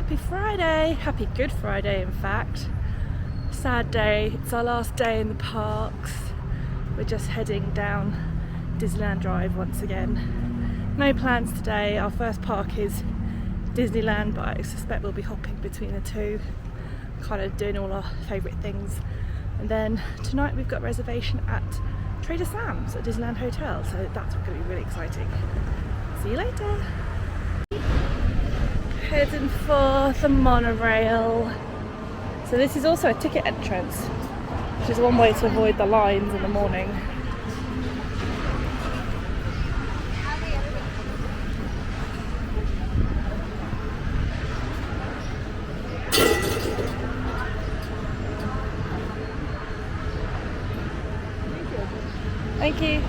Happy Friday! Happy Good Friday, in fact. Sad day, it's our last day in the parks. We're just heading down Disneyland Drive once again. No plans today. Our first park is Disneyland, but I suspect we'll be hopping between the two, kind of doing all our favourite things. And then tonight we've got a reservation at Trader Sam's at Disneyland Hotel, so that's going to be really exciting. See you later! Heading for the monorail. So this is also a ticket entrance, which is one way to avoid the lines in the morning. Thank you.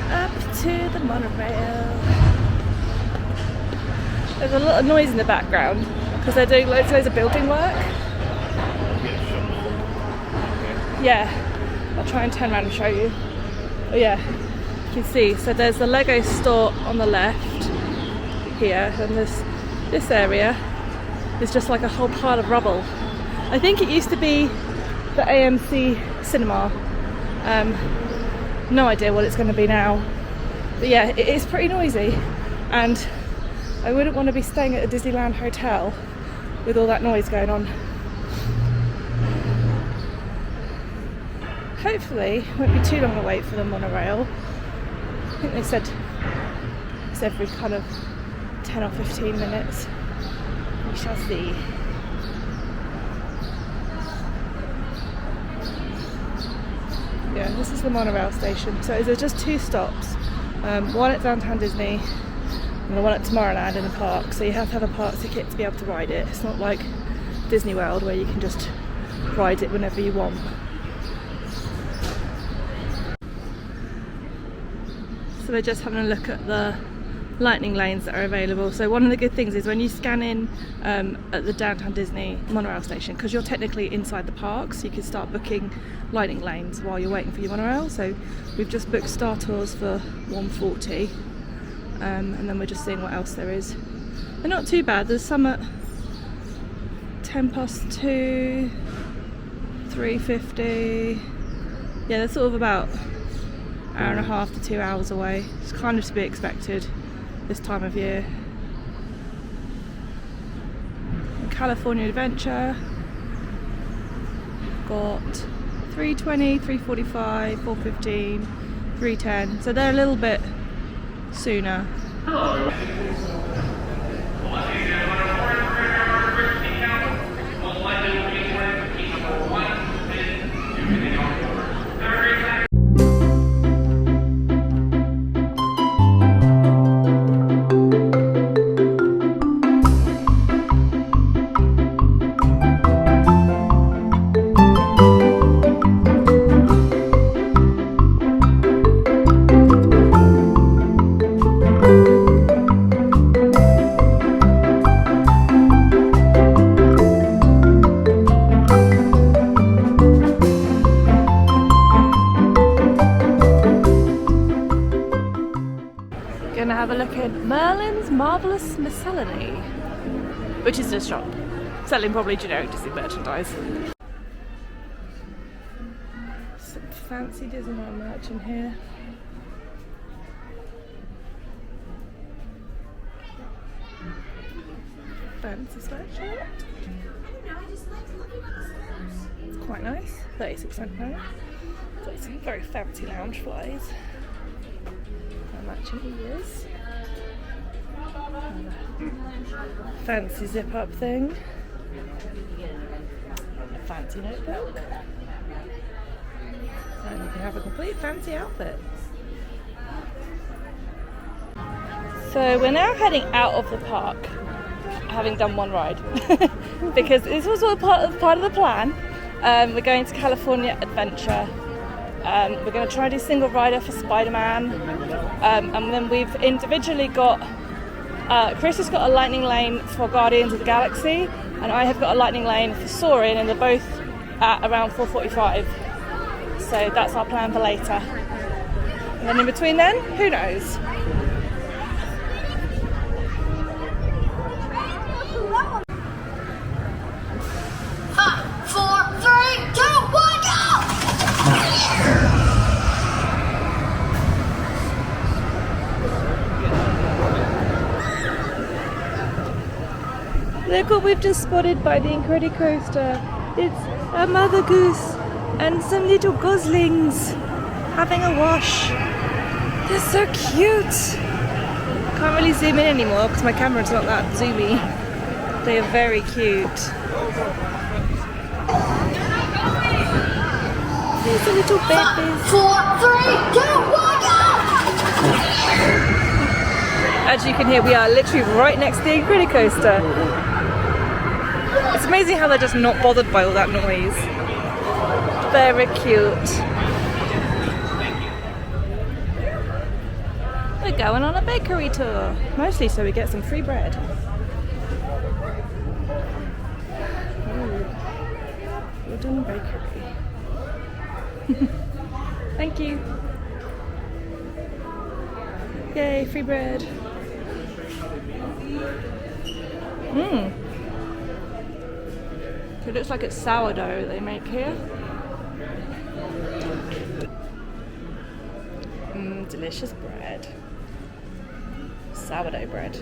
Up to the monorail. There's a lot of noise in the background because they're doing loads of building work. Yeah, I'll try and turn around and show you. Oh yeah, you can see. So there's the Lego store on the left here, and this area is just like a whole pile of rubble. I think it used to be the AMC cinema. No idea what it's going to be now. But yeah, it is pretty noisy, and I wouldn't want to be staying at a Disneyland hotel with all that noise going on. Hopefully it won't be too long a wait for the monorail. I think they said it's every kind of 10 or 15 minutes. We shall see. Yeah, this is the monorail station. So there's just two stops. One at Downtown Disney and the one at Tomorrowland in the park. So you have to have a park ticket to be able to ride it. It's not like Disney World where you can just ride it whenever you want. So we're just having a look at the lightning lanes that are available. So one of the good things is when you scan in at the Downtown Disney monorail station, because you're technically inside the park, so you can start booking lightning lanes while you're waiting for your monorail. So we've just booked Star Tours for 140, and then we're just seeing what else there is. They're not too bad. There's some at 2:10, 3:50. Yeah, they're sort of about an hour and a half to 2 hours away. It's kind of to be expected this time of year. California Adventure got 3:20, 3:45, 4:15, 3:10, so they're a little bit sooner. Gonna have a look at Merlin's Marvelous Miscellany, which is a shop selling probably generic Disney merchandise. Some fancy Disneyland merch in here. Fancy sweatshirt. It's quite nice, 36% now. Got some very fancy lounge flies. Matching ears. Fancy zip up thing. A fancy notebook. And you can have a complete fancy outfit. So we're now heading out of the park, having done one ride. Because this was all part of the plan. We're going to California Adventure. We're going to try and do single rider for Spider-Man, and then we've individually got Chris has got a lightning lane for Guardians of the Galaxy, and I have got a lightning lane for Soarin', and they're both at around 4:45. So that's our plan for later. And then in between then, who knows? 4, 3, 2, 1, go! Look what we've just spotted by the Incredicoaster. It's a mother goose and some little goslings having a wash. They're so cute. Can't really zoom in anymore because my camera's not that zoomy. They are very cute. These are little babies. 4, 3, 2, 1, go! As you can hear, we are literally right next to the Incredicoaster. It's amazing how they're just not bothered by all that noise. Very cute. We're going on a bakery tour, mostly so we get some free bread. Ooh. Wooden bakery. Thank you. Yay, free bread. Mmm. It looks like it's sourdough they make here. Mmm, delicious bread. Sourdough bread.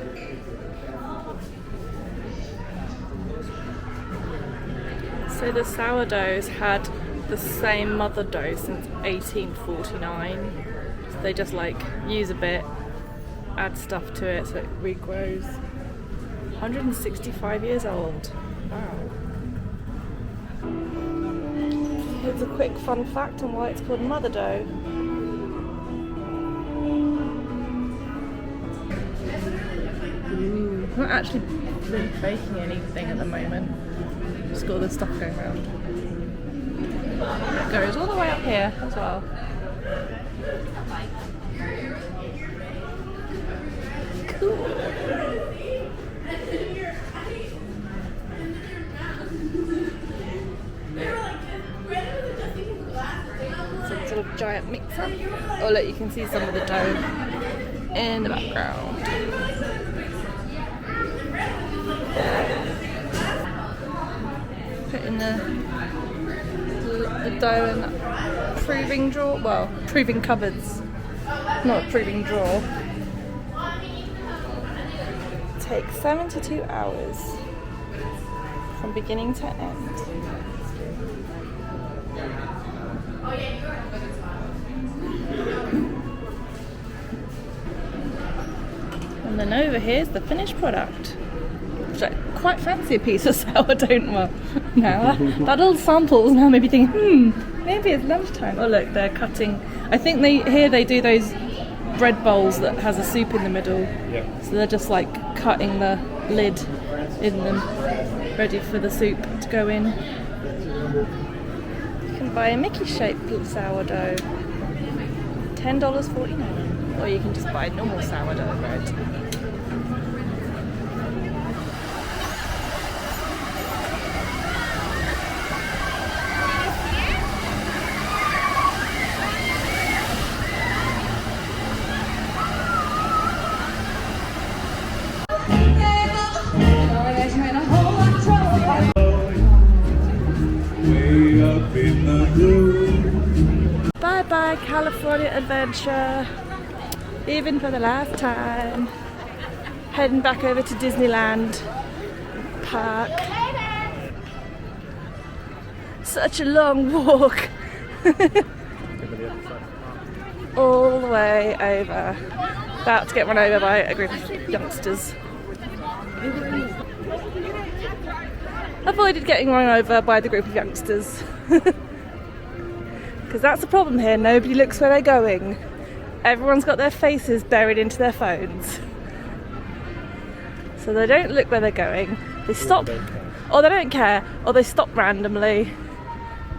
So the sourdoughs had the same mother dough since 1849. So they just like use a bit, add stuff to it so it regrows. 165 years old. Wow. Here's a quick fun fact on why it's called mother dough. Ooh, not actually really baking anything at the moment. Just got all this stuff going around. It goes all the way up here as well. Cool. Some sort of giant mixer. Oh look, you can see some of the dough in the background. Putting the dough in that proving drawer, well, proving cupboards, not a proving drawer. Takes 72 hours from beginning to end. And then over here's the finished product. Which I quite fancy a piece of sourdough now. That old samples now maybe thinking, maybe it's lunchtime. Oh look, they're cutting. I think they do those bread bowls that has a soup in the middle. Yeah. So they're just like cutting the lid in them, ready for the soup to go in. You can buy a Mickey-shaped sourdough, $10.49, or you can just buy normal sourdough bread. Bye bye California Adventure, even for the last time. Heading back over to Disneyland Park. Such a long walk. All the way over. About to get run over by a group of youngsters. Avoided getting run over by the group of youngsters. Because that's the problem here, nobody looks where they're going. Everyone's got their faces buried into their phones. So they don't look where they're going. They stop, or they don't care, or they stop randomly.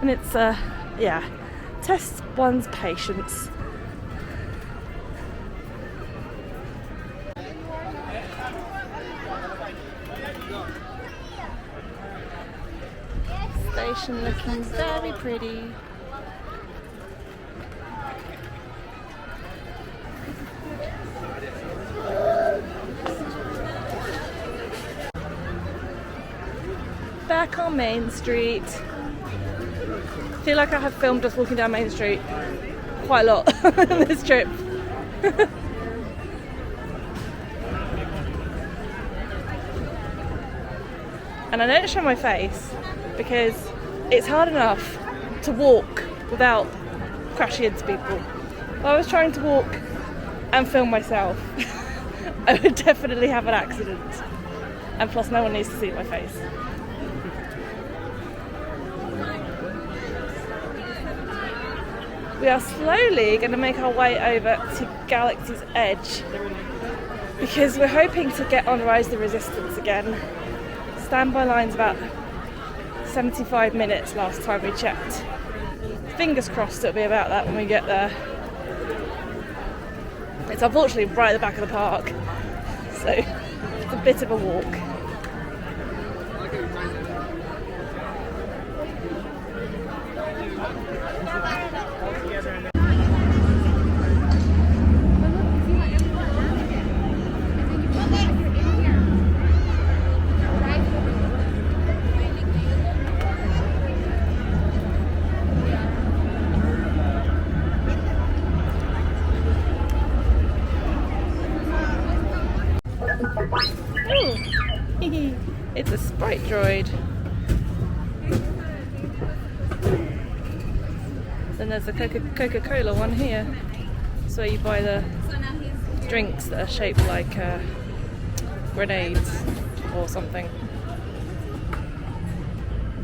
And it's, yeah, tests one's patience. Station looking very pretty. back on Main Street. I feel like I have filmed us walking down Main Street quite a lot this trip. And I don't show my face because it's hard enough to walk without crashing into people. If I was trying to walk and film myself, I would definitely have an accident. And plus no one needs to see my face. We are slowly going to make our way over to Galaxy's Edge because we're hoping to get on Rise the Resistance again. Standby line's about 75 minutes last time we checked. Fingers crossed it'll be about that when we get there. It's unfortunately right at the back of the park, so it's a bit of a walk. It's a Sprite droid. Then there's a Coca-Cola one here. It's where you buy the drinks that are shaped like grenades or something.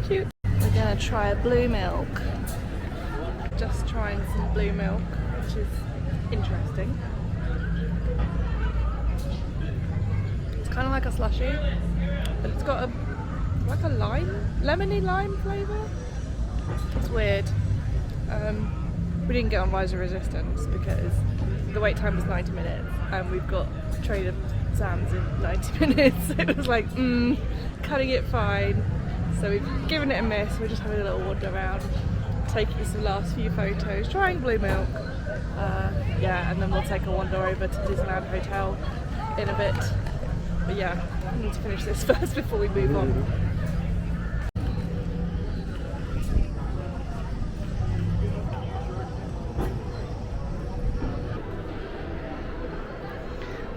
Cute. We're gonna try a blue milk. Just trying some blue milk, which is interesting. It's kind of like a slushie, but it's got like a lemony lime flavour. It's weird. We didn't get on Rise of Resistance because the wait time was 90 minutes and we've got Trader Sam's in 90 minutes. So it was like, cutting it fine. So we've given it a miss. We're just having a little wander around, taking some last few photos, trying blue milk. Yeah, and then we'll take a wander over to Disneyland Hotel in a bit. But yeah, we need to finish this first before we move on.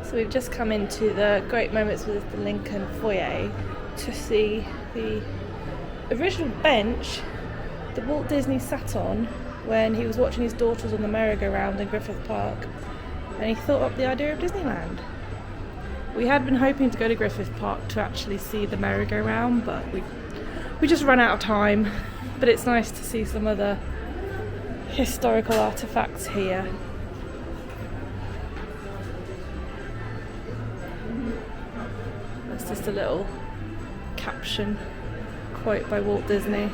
So we've just come into the Great Moments with the Lincoln foyer to see the original bench that Walt Disney sat on when he was watching his daughters on the merry-go-round in Griffith Park, and he thought up the idea of Disneyland. We had been hoping to go to Griffith Park to actually see the merry-go-round, but we just ran out of time. But it's nice to see some of the historical artefacts here. That's just a little caption quote by Walt Disney.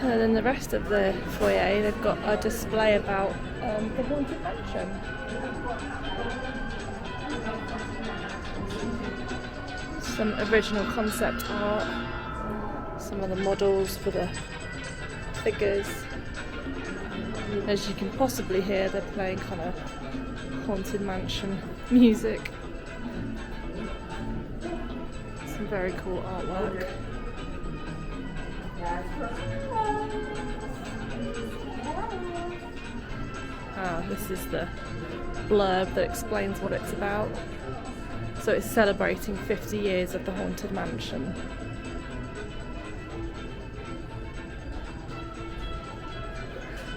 And then the rest of the foyer, they've got a display about the Haunted Mansion. Some original concept art, some of the models for the figures. As you can possibly hear, they're playing kind of Haunted Mansion music. Some very cool artwork. This is the blurb that explains what it's about. So it's celebrating 50 years of the Haunted Mansion.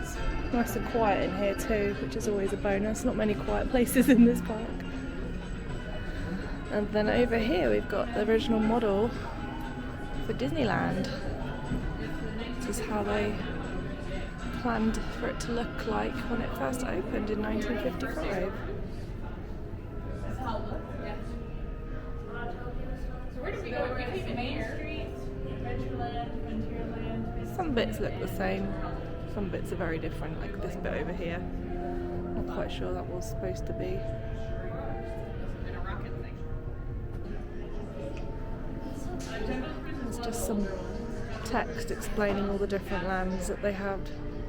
It's nice and quiet in here too, which is always a bonus. Not many quiet places in this park. And then over here we've got the original model for Disneyland. This is how they planned for it to look like when it first opened in 1955. Some bits look the same, some bits are very different, like this bit over here. Not quite sure that was supposed to be. It's just some text explaining all the different lands that they had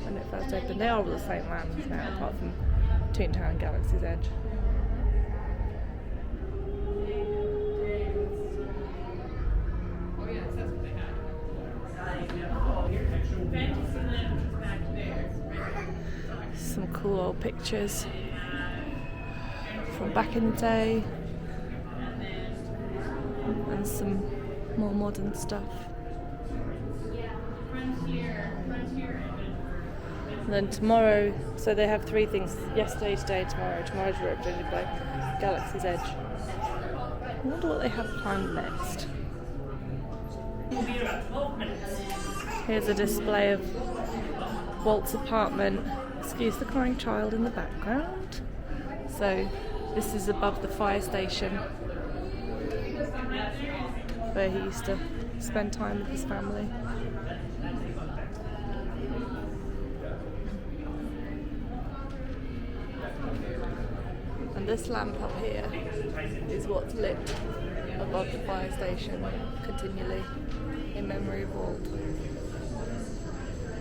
when it first opened. They are all the same lands now, apart from Toontown and Galaxy's Edge. Some cool old pictures from back in the day and some more modern stuff. And then tomorrow, so they have 3 things: yesterday, today, tomorrow. Tomorrow's represented by Galaxy's Edge. I wonder what they have planned next. Here's a display of Walt's apartment. Excuse the crying child in the background. So this is above the fire station where he used to spend time with his family. And this lamp up here is what's lit above the fire station continually in memory of Walt.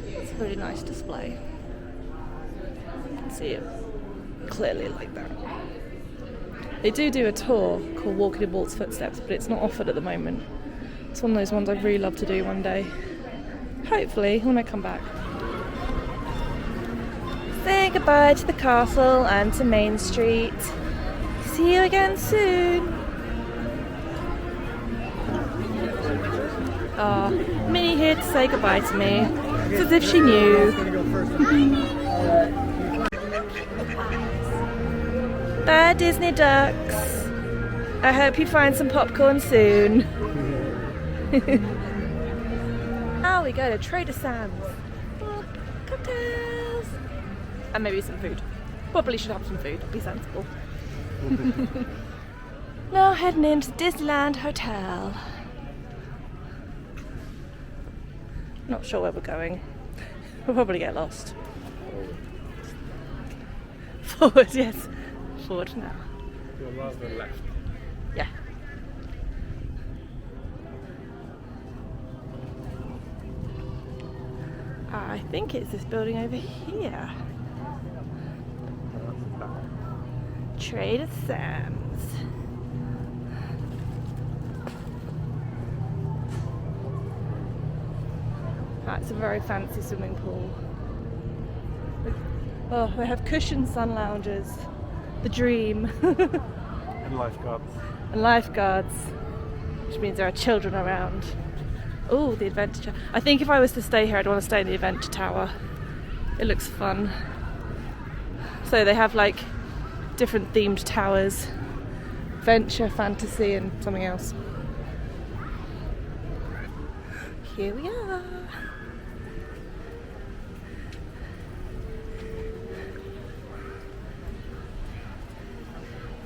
It's a really nice display. You can see it clearly like that. They do a tour called Walking in Walt's Footsteps, but it's not offered at the moment. It's one of those ones I'd really love to do one day. Hopefully, when I come back. Say goodbye to the castle and to Main Street. See you again soon. Ah, Minnie here to say goodbye to me. It's as if she knew. Bye, Disney ducks. I hope you find some popcorn soon. Now we go to Trader Sam's. Oh, cocktails. And maybe some food. Probably should have some food, be sensible. Now heading into the Disneyland Hotel. Not sure where we're going. We'll probably get lost. Forward, yes. Forward now. You're rather left. Yeah. I think it's this building over here. Trader Sam's. That's a very fancy swimming pool. Oh, they have cushioned sun lounges. The dream. And lifeguards. And lifeguards, which means there are children around. Oh, the adventure. I think if I was to stay here, I'd want to stay in the adventure tower. It looks fun. So they have like different themed towers: adventure, fantasy, and something else. Here we are.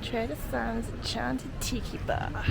Trader Sam's Enchanted Tiki Bar.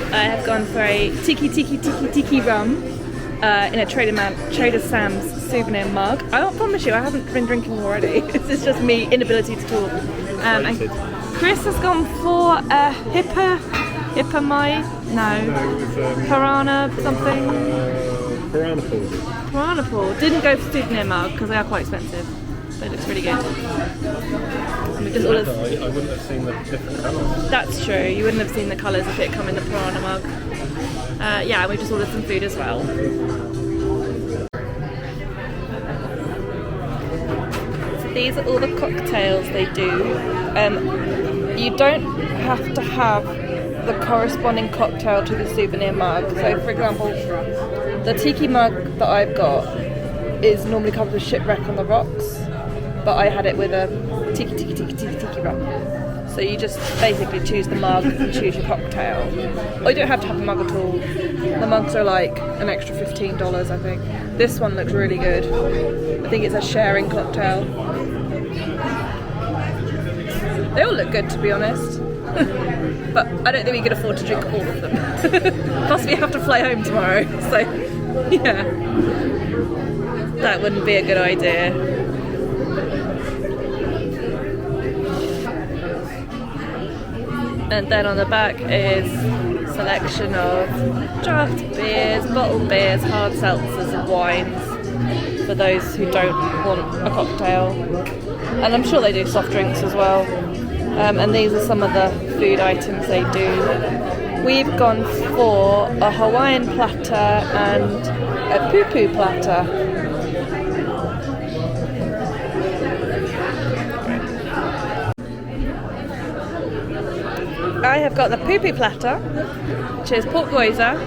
I have gone for a tiki rum in a Trader Sam's souvenir mug. I promise you, I haven't been drinking already. This is just me inability to talk. And Chris has gone for a piranha something. Piranha pool. Didn't go for souvenir mug because they are quite expensive, but it looks really good. And we just ordered. I wouldn't have seen the different colours. That's true. You wouldn't have seen the colours if it come in the piranha mug. Yeah, we just ordered some food as well. So these are all the cocktails they do. You don't have to have the corresponding cocktail to the souvenir mug. So, for example, the tiki mug that I've got is normally covered with Shipwreck on the Rocks, but I had it with a tiki rum. So you just basically choose the mug and choose your cocktail. Or you don't have to have a mug at all. The mugs are like an extra $15, I think. This one looks really good. I think it's a sharing cocktail. They all look good, to be honest. But I don't think we could afford to drink all of them. Plus we have to fly home tomorrow, so yeah. That wouldn't be a good idea. And then on the back is a selection of draft beers, bottled beers, hard seltzers and wines for those who don't want a cocktail. And I'm sure they do soft drinks as well. And these are some of the food items they do. We've gone for a Hawaiian platter and a poo-poo platter. I have got the poo-poo platter, which is pork gyoza,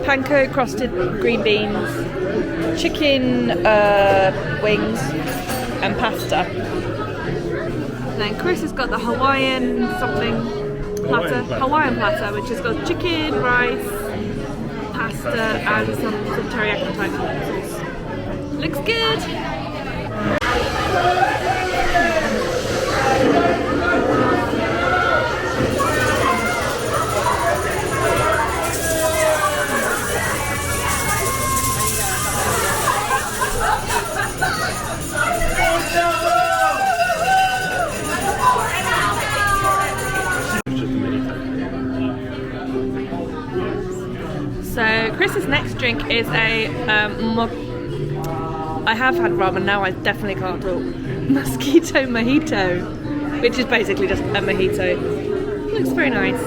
panko crusted green beans, chicken wings and pasta. And then Chris has got the Hawaiian something platter, Hawaiian platter, which has got chicken, rice, pasta and some teriyaki type sauce. Looks good! So Chris's next drink is a I have had ramen, now I definitely can't talk. Mosquito mojito, which is basically just a mojito. Looks very nice.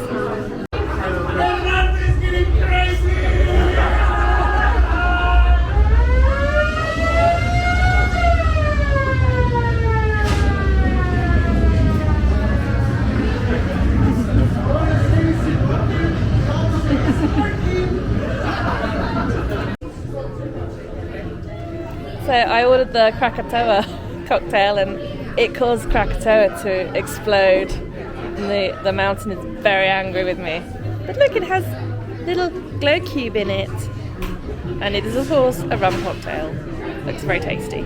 So I ordered the Krakatoa cocktail and it caused Krakatoa to explode. And the mountain is very angry with me. But look, it has little glow cube in it. And it is of course a rum cocktail. Looks very tasty.